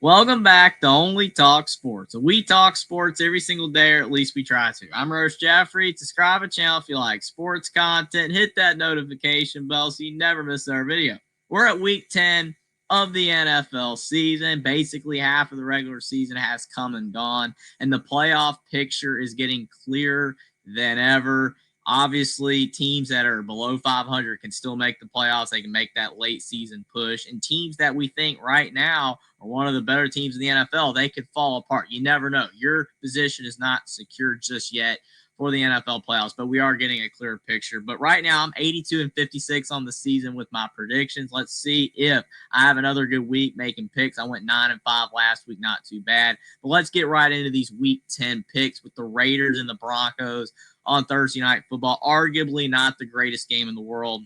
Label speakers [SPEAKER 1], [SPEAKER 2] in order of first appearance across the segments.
[SPEAKER 1] Welcome back to Only Talk Sports. We talk sports every single day, or at least we try to. I'm Roach Jeffrey. Subscribe to the channel if you like sports content. Hit that notification bell so you never miss our video. We're at week 10 of the NFL season. Basically, half of the regular season has come and gone, and the playoff picture is getting clearer than ever. Obviously, teams that are below 500 can still make the playoffs. They can make that late season push. And teams that we think right now are one of the better teams in the NFL, they could fall apart. You never know. Your position is not secured just yet for the NFL playoffs, but we are getting a clearer picture. But right now, I'm 82-56 on the season with my predictions. Let's see if I have another good week making picks. I went 9-5 last week, not too bad. But let's get right into these week 10 picks with the Raiders and the Broncos on Thursday Night Football. Arguably not the greatest game in the world.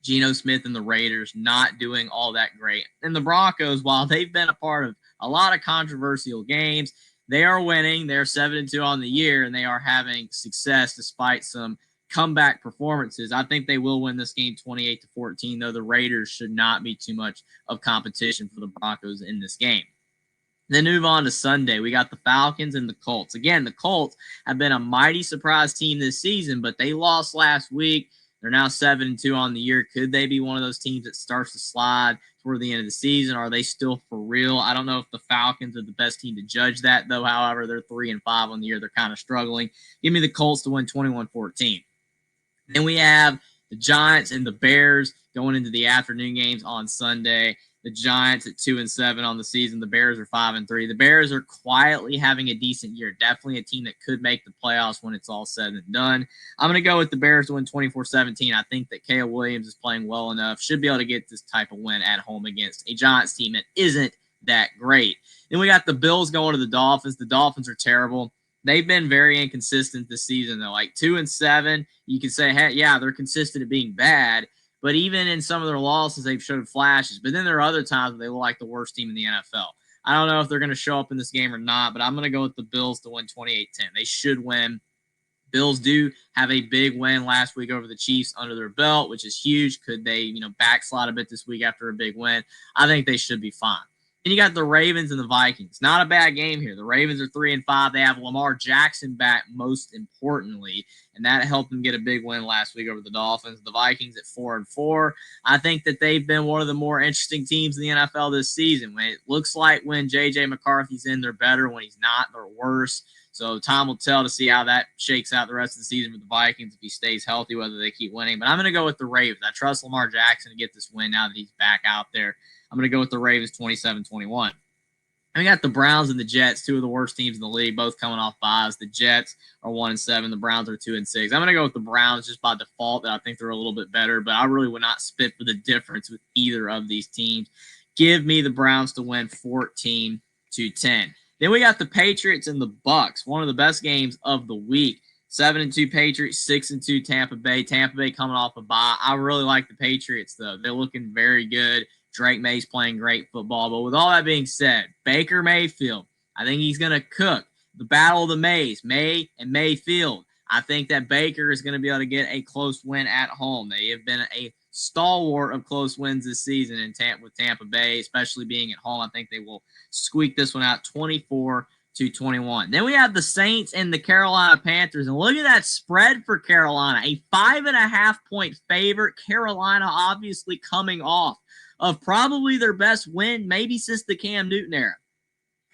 [SPEAKER 1] Geno Smith and the Raiders not doing all that great. And the Broncos, while they've been a part of a lot of controversial games, they are winning. They're 7-2 on the year, and they are having success despite some comeback performances. I think they will win this game 28-14, though the Raiders should not be too much of competition for the Broncos in this game. Then move on to Sunday. We got the Falcons and the Colts. Again, the Colts have been a mighty surprise team this season, but they lost last week. They're now 7-2 on the year. Could they be one of those teams that starts to slide toward the end of the season? Are they still for real? I don't know if the Falcons are the best team to judge that, though. However, they're 3-5 on the year. They're kind of struggling. Give me the Colts to win 21-14. Then we have the Giants and the Bears going into the afternoon games on Sunday. The Giants at 2-7 on the season. The Bears are 5-3. The Bears are quietly having a decent year. Definitely a team that could make the playoffs when it's all said and done. I'm going to go with the Bears to win 24-17. I think that Caleb Williams is playing well enough. Should be able to get this type of win at home against a Giants team that isn't that great. Then we got the Bills going to the Dolphins. The Dolphins are terrible. They've been very inconsistent this season, though. Like 2-7, you can say, hey, yeah, they're consistent at being bad. But even in some of their losses, they've showed flashes. But then there are other times where they look like the worst team in the NFL. I don't know if they're going to show up in this game or not, but I'm going to go with the Bills to win 28-10. They should win. Bills do have a big win last week over the Chiefs under their belt, which is huge. Could they, backslide a bit this week after a big win? I think they should be fine. Then you got the Ravens and the Vikings. Not a bad game here. The Ravens are 3-5. They have Lamar Jackson back, most importantly, and that helped them get a big win last week over the Dolphins. The Vikings at 4-4. I think that they've been one of the more interesting teams in the NFL this season. When it looks like when J.J. McCarthy's in, they're better. When he's not, they're worse. So time will tell to see how that shakes out the rest of the season for the Vikings if he stays healthy, whether they keep winning. But I'm going to go with the Ravens. I trust Lamar Jackson to get this win now that he's back out there. I'm going to go with the Ravens 27-21. And we got the Browns and the Jets, two of the worst teams in the league, both coming off byes. The Jets are 1-7. The Browns are 2-6. I'm going to go with the Browns just by default. That I think they're a little bit better, but I really would not spit for the difference with either of these teams. Give me the Browns to win 14-10. Then we got the Patriots and the Bucks, one of the best games of the week. 7-2 Patriots, 6-2 Tampa Bay. Tampa Bay coming off a bye. I really like the Patriots, though. They're looking very good. Drake May's playing great football. But with all that being said, Baker Mayfield, I think he's going to cook. The battle of the Mays, May and Mayfield. I think that Baker is going to be able to get a close win at home. They have been a stalwart of close wins this season with Tampa Bay, especially being at home. I think they will squeak this one out 24-21. Then we have the Saints and the Carolina Panthers. And look at that spread for Carolina. A 5.5-point favorite. Carolina obviously coming off of probably their best win maybe since the Cam Newton era.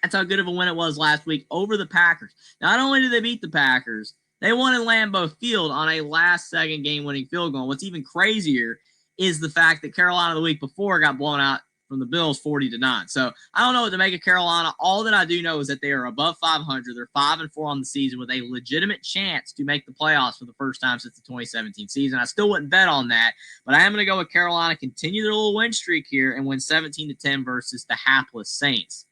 [SPEAKER 1] That's how good of a win it was last week over the Packers. Not only did they beat the Packers, they won in Lambeau Field on a last-second game-winning field goal. What's even crazier is the fact that Carolina the week before got blown out from the Bills 40-9. So I don't know what to make of Carolina. All that I do know is that they are above 500. They're 5-4 on the season with a legitimate chance to make the playoffs for the first time since the 2017 season. I still wouldn't bet on that, but I am going to go with Carolina, continue their little win streak here, and win 17-10 versus the hapless Saints.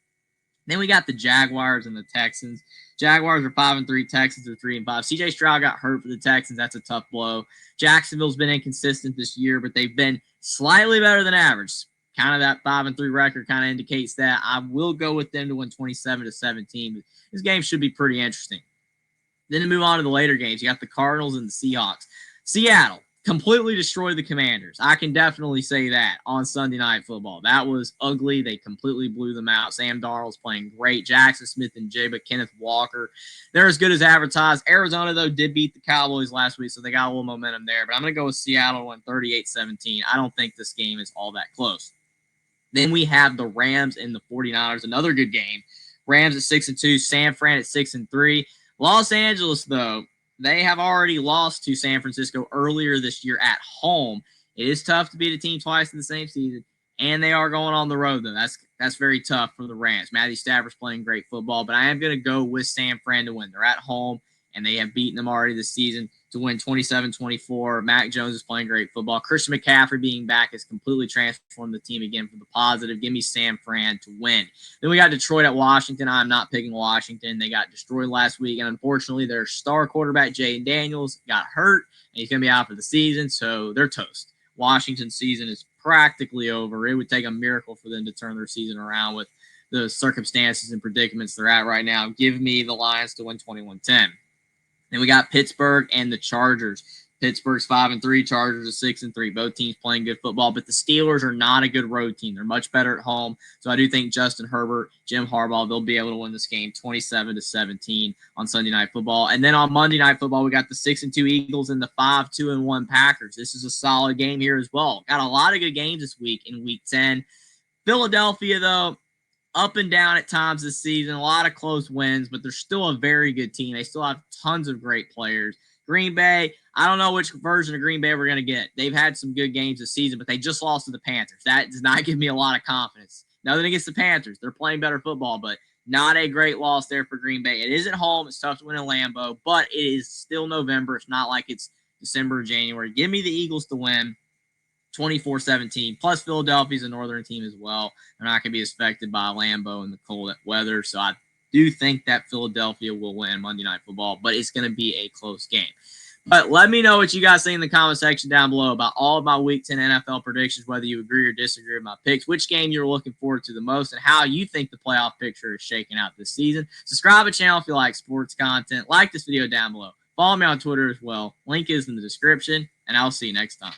[SPEAKER 1] Then we got the Jaguars and the Texans. Jaguars are 5-3. Texans are 3-5. C.J. Stroud got hurt for the Texans. That's a tough blow. Jacksonville's been inconsistent this year, but they've been slightly better than average. Kind of that 5-3 record kind of indicates that. I will go with them to win 27-17. But this game should be pretty interesting. Then to move on to the later games, you got the Cardinals and the Seahawks. Seattle, completely destroyed the Commanders. I can definitely say that on Sunday Night Football. That was ugly. They completely blew them out. Sam Darnold's playing great. Jackson Smith and Jigba, Kenneth Walker, they're as good as advertised. Arizona, though, did beat the Cowboys last week, so they got a little momentum there. But I'm going to go with Seattle and 38-17. I don't think this game is all that close. Then we have the Rams and the 49ers, another good game. Rams at 6-2, San Fran at 6-3. Los Angeles, though, they have already lost to San Francisco earlier this year at home. It is tough to beat a team twice in the same season, and they are going on the road, though. That's very tough for the Rams. Matthew Stafford's playing great football, but I am going to go with San Fran to win. They're at home, and they have beaten them already this season to win 27-24. Mac Jones is playing great football. Christian McCaffrey being back has completely transformed the team again for the positive. Give me San Fran to win. Then we got Detroit at Washington. I'm not picking Washington. They got destroyed last week, and unfortunately, their star quarterback, Jaden Daniels, got hurt, and he's going to be out for the season, so they're toast. Washington's season is practically over. It would take a miracle for them to turn their season around with the circumstances and predicaments they're at right now. Give me the Lions to win 21-10. Then we got Pittsburgh and the Chargers. Pittsburgh's 5-3, Chargers are 6-3. Both teams playing good football, but the Steelers are not a good road team. They're much better at home. So I do think Justin Herbert, Jim Harbaugh, they'll be able to win this game 27-17 on Sunday Night Football. And then on Monday Night Football, we got the 6-2 Eagles and the 5-2-1 Packers. This is a solid game here as well. Got a lot of good games this week in Week 10. Philadelphia, though, up and down at times this season, a lot of close wins, but they're still a very good team. They still have tons of great players. Green Bay, I don't know which version of Green Bay we're going to get. They've had some good games this season, but they just lost to the Panthers. That does not give me a lot of confidence. Nothing against the Panthers. They're playing better football, but not a great loss there for Green Bay. It is at home. It's tough to win in Lambeau, but it is still November. It's not like it's December or January. Give me the Eagles to win 24-17. Plus, Philadelphia's a northern team as well. They're not going to be affected by Lambeau and the cold weather, so I do think that Philadelphia will win Monday Night Football, but it's going to be a close game. But let me know what you guys think in the comment section down below about all of my Week 10 NFL predictions, whether you agree or disagree with my picks, which game you're looking forward to the most, and how you think the playoff picture is shaking out this season. Subscribe to the channel if you like sports content. Like this video down below. Follow me on Twitter as well. Link is in the description, and I'll see you next time.